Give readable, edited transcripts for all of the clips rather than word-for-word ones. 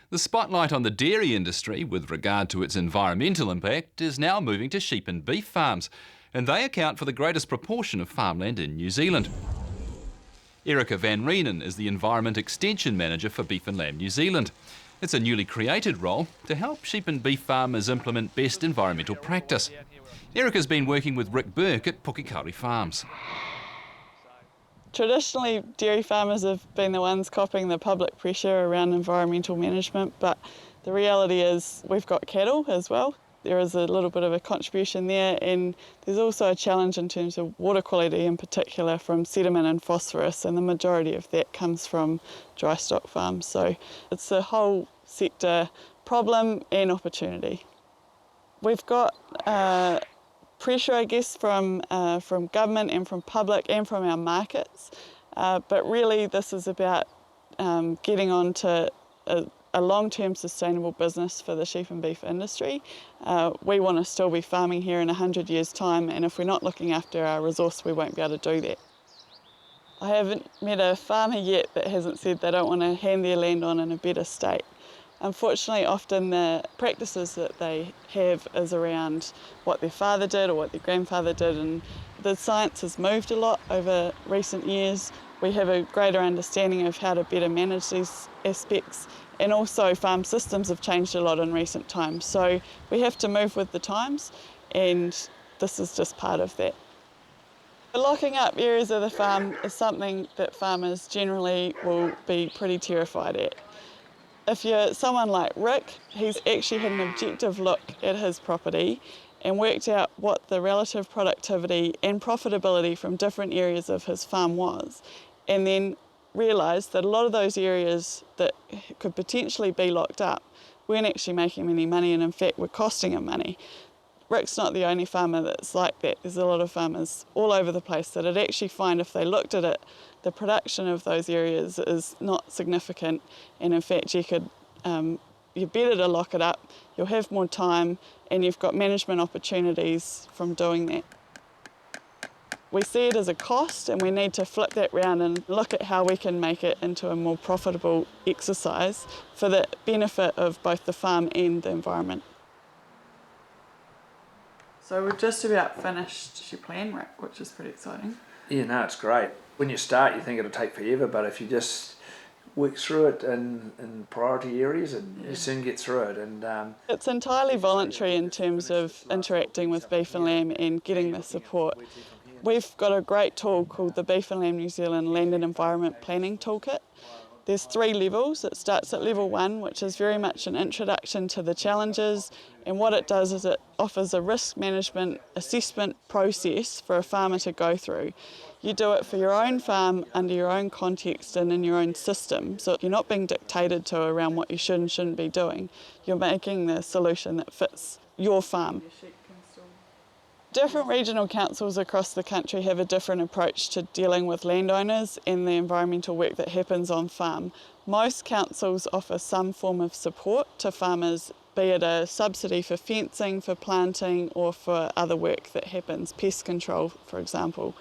The spotlight on the dairy industry with regard to its environmental impact is now moving to sheep and beef farms, and they account for the greatest proportion of farmland in New Zealand. Erica van Rienen is the Environment Extension Manager for Beef and Lamb New Zealand. It's a newly created role to help sheep and beef farmers implement best environmental practice. Erica's been working with Rick Burke at Pukekauri Farms. Traditionally, dairy farmers have been the ones copping the public pressure around environmental management, but the reality is we've got cattle as well. There is a little bit of a contribution there, and there's also a challenge in terms of water quality, in particular from sediment and phosphorus, and the majority of that comes from dry stock farms. So it's a whole sector problem and opportunity. We've got pressure, I guess, from government and from public and from our markets, but really this is about getting on to a long-term sustainable business for the sheep and beef industry. We want to still be farming here in 100 years' time, and if we're not looking after our resource, we won't be able to do that. I haven't met a farmer yet that hasn't said they don't want to hand their land on in a better state. Unfortunately, often the practices that they have is around what their father did or what their grandfather did, and the science has moved a lot over recent years. We have a greater understanding of how to better manage these aspects, and also farm systems have changed a lot in recent times. So we have to move with the times, and this is just part of that. Locking up areas of the farm is something that farmers generally will be pretty terrified at. If you're someone like Rick, he's actually had an objective look at his property and worked out what the relative productivity and profitability from different areas of his farm was, and then realised that a lot of those areas that could potentially be locked up weren't actually making him any money, and in fact were costing him money. Rick's not the only farmer that's like that. There's a lot of farmers all over the place that would actually find, if they looked at it, the production of those areas is not significant, and in fact you're better to lock it up, you'll have more time, and you've got management opportunities from doing that. We see it as a cost, and we need to flip that round and look at how we can make it into a more profitable exercise for the benefit of both the farm and the environment. So we've just about finished your plan, Rick, which is pretty exciting. Yeah, no, it's great. When you start, you think it'll take forever, but if you just work through it in priority areas, and you soon get through it. And it's entirely voluntary in terms of interacting with beef and lamb and getting the support. We've got a great tool called the Beef and Lamb New Zealand Land and Environment Planning Toolkit. There's 3 levels. It starts at level 1, which is very much an introduction to the challenges, and what it does is it offers a risk management assessment process for a farmer to go through. You do it for your own farm, under your own context and in your own system, so you're not being dictated to around what you should and shouldn't be doing. You're making the solution that fits your farm. Different regional councils across the country have a different approach to dealing with landowners and the environmental work that happens on farm. Most councils offer some form of support to farmers, be it a subsidy for fencing, for planting, or for other work that happens, pest control, for example.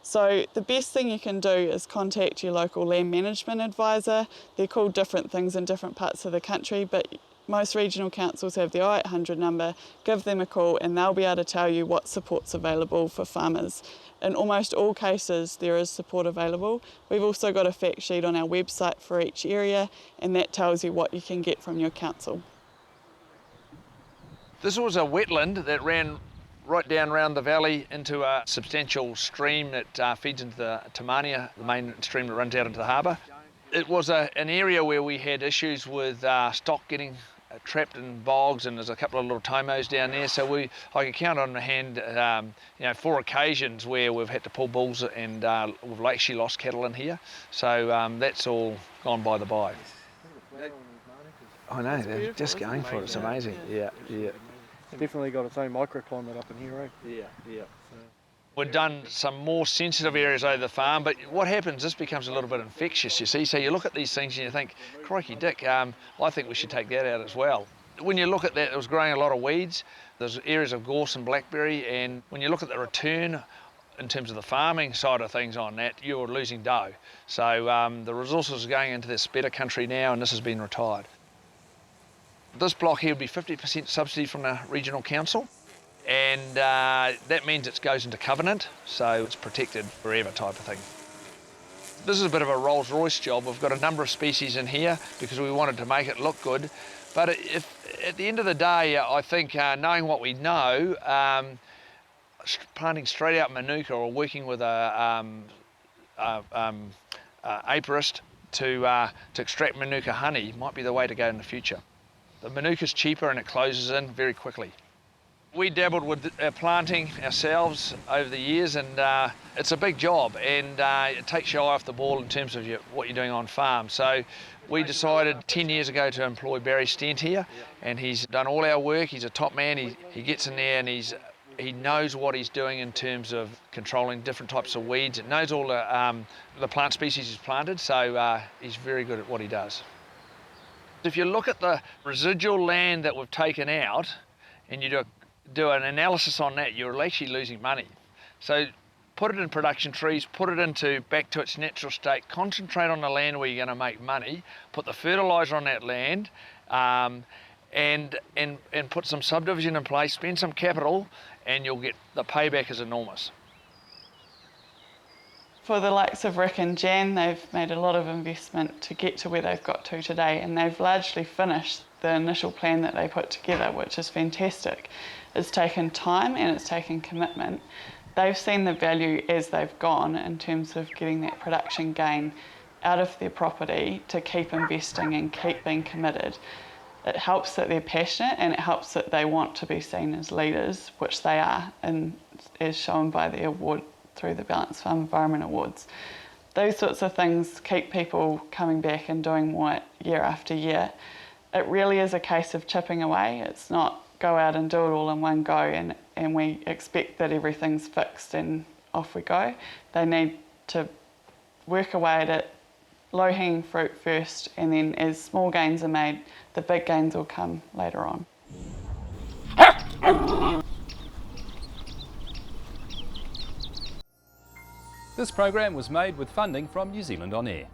So the best thing you can do is contact your local land management advisor. They're called different things in different parts of the country, but most regional councils have the 0800 number. Give them a call and they'll be able to tell you what support's available for farmers. In almost all cases there is support available. We've also got a fact sheet on our website for each area, and that tells you what you can get from your council. this was a wetland that ran right down around the valley into a substantial stream that feeds into the Tamania, the main stream that runs out into the harbour. It was an area where we had issues with stock getting trapped in bogs, and there's a couple of little tomos down there, so I can count on the hand 4 occasions where we've had to pull bulls, and we've actually lost cattle in here, so that's all gone by the by. I know, they're just going for it, it's amazing. Yeah. It's definitely got its own microclimate up in here, eh? Yeah. We've done some more sensitive areas over the farm, but what happens, this becomes a little bit infectious, you see. So you look at these things and you think, crikey dick, I think we should take that out as well. When you look at that, it was growing a lot of weeds. There's areas of gorse and blackberry, and when you look at the return in terms of the farming side of things on that, you're losing dough. So the resources are going into this better country now, and this has been retired. This block here would be 50% subsidy from the regional council, and that means it goes into covenant, so it's protected forever type of thing. This is a bit of a Rolls-Royce job. We've got a number of species in here because we wanted to make it look good. But if, at the end of the day, I think knowing what we know, planting straight out Manuka or working with a apiarist to extract Manuka honey might be the way to go in the future. The Manuka's cheaper and it closes in very quickly. We dabbled with planting ourselves over the years, and it's a big job, and it takes your eye off the ball in terms of what you're doing on farm. So we decided 10 years ago to employ Barry Stent here, and he's done all our work. He's a top man. He gets in there and he knows what he's doing in terms of controlling different types of weeds. It knows all the plant species he's planted, so he's very good at what he does. If you look at the residual land that we've taken out and you do an analysis on that, you're actually losing money. So put it in production trees, put it back to its natural state, concentrate on the land where you're going to make money, put the fertiliser on that land, and put some subdivision in place, spend some capital, and you'll get the payback is enormous. For the likes of Rick and Jan, they've made a lot of investment to get to where they've got to today, and they've largely finished the initial plan that they put together, which is fantastic. It's taken time and it's taken commitment. They've seen the value as they've gone in terms of getting that production gain out of their property to keep investing and keep being committed. It helps that they're passionate, and it helps that they want to be seen as leaders, which they are, and as shown by the award through the Balanced Farm Environment Awards. Those sorts of things keep people coming back and doing more year after year. It really is a case of chipping away. It's not go out and do it all in one go and we expect that everything's fixed and off we go. They need to work away at it, low-hanging fruit first, and then as small gains are made, the big gains will come later on. This program was made with funding from New Zealand On Air.